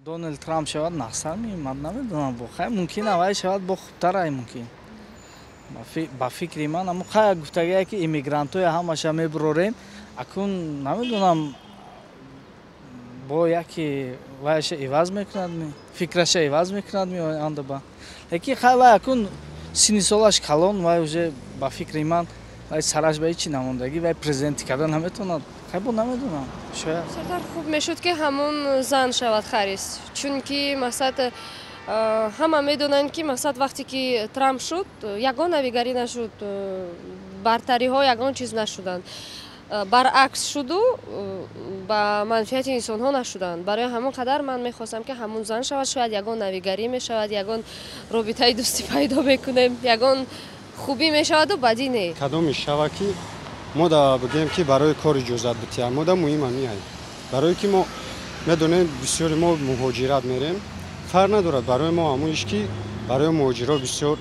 دونالد ترامپ شود نقصان من نمیدونم بخیر ممکن اوای شود با خوبتر ای ممکن با فکر من اما خیلی گفتگی که ایمیگرانتوی همش میبروریم اکنون نمیدونم با یکی وایش ایواز میکند می فکرش ایواز میکند می آن با یکی خیلی وای اکن سینی سالش کلان وای уже با فکر من وای سرش به چی نموندگی وای پرزیدنت کردن نمیتوند خیلی نمیدونم شاید سردار خوب میشد که همون زن شود خریس چون که مثلا همه میدونن که مثلا وقتی که ترامپ شد یگان نویگری نشد برتری ها یگان چیز نشدند برعکس شد و با منفیت انسان ها نشدند برای همون قدر من میخواستم که همون زن شود شاید یگان نویگری میشود یگان رابطه دوستی پیدا میکنیم یگان خوبی میشود و بدی نه کدام شود که ما دا بگیم که برای کار اجازت بتیم ما دا مهم نیست برای که ما میدونیم بسیار ما مهاجرت میریم فرق ندارد برای ما همونش که برای مهاجرا بسیار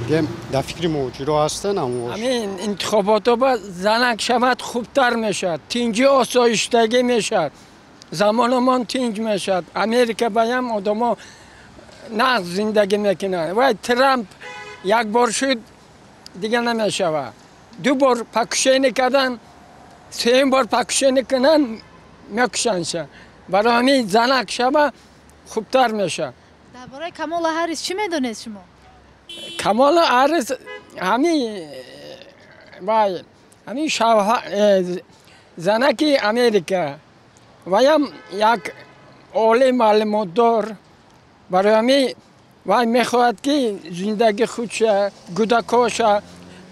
بگیم در فکر مهاجرا هستن همین انتخابات با زنک شود خوبتر میشد تینجی آسایشتگی میشد زمانمان تینج میشد امریکا بایم آدما نقص زندگی میکنن و ترامپ یک بار شد دیگه نمیشود دو بار پاکشینی کردن سه بار پاکشینی کنن میکشنش برای همین زنک شود خوبتر میشه درباره کامالا هریس چی میدونید شما؟ کامالا هریس همین زنکی امریکا و هم یک عالی معلومات دار برای همین وای میخواهد که زندگی خودش کودکاش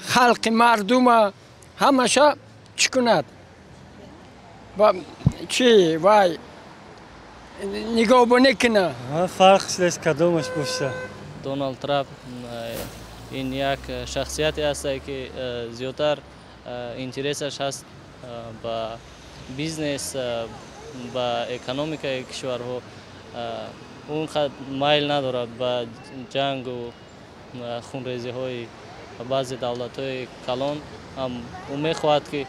خلق مردم همشه چی کند و چی وای نگاه کنه فرقش نیست کدومش باشه دونالد ترامپ این یک شخصیتی است که زیادتر اینترسش هست با بیزنس با اکونومیکای کشورها اون خود مایل ندارد با جنگ و خونریزی های بعضی دولت های کلان اون میخواهد که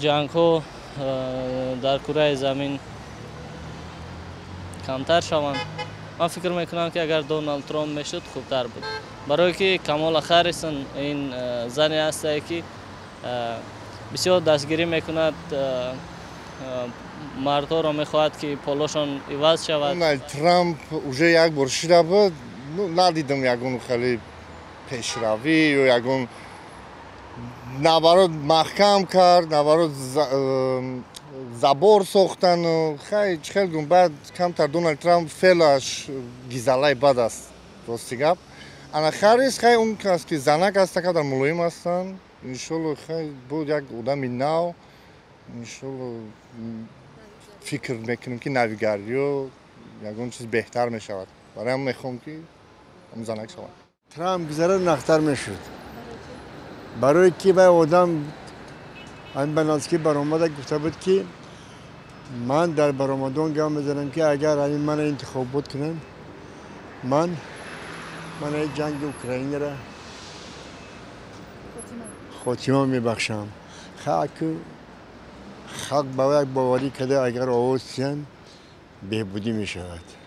جنگ ها در کره زمین کمتر شوند من فکر میکنم که اگر دونالد ترامپ میشد خوبتر بود برای که کامالا هریس این زنی است که بسیار دستگیری میکند مردها را میخواهد که پولاشان عوض شود دونالد ترامپ уже یک بار شده بود ندیدم یگون خیلی پیشروی یا یگون نبرد محکم کرد نبرد забор сохтан хел гум баъд камтар Дональд Трамп феълаш гизалаи бад аст рости гап ана харрис хай он кас ки занак аста қадар мулоим ҳастанд иншолло хай буд як одами нав иншолло фикр мекунем ки навигариё ягон чиз беҳтар мешавад барои ҳам мехоҳам ки ҳам занак шавад ترامپ گذره نختر میشد برای که به آدم این بناسکی برآمده گفته بود که من در برآمدان گام میزنم که اگر این من انتخابات کنم من جنگ اوکراین را خاتمه میبخشم خلق با یک باوری کده اگر آواز سیان بهبودی میشود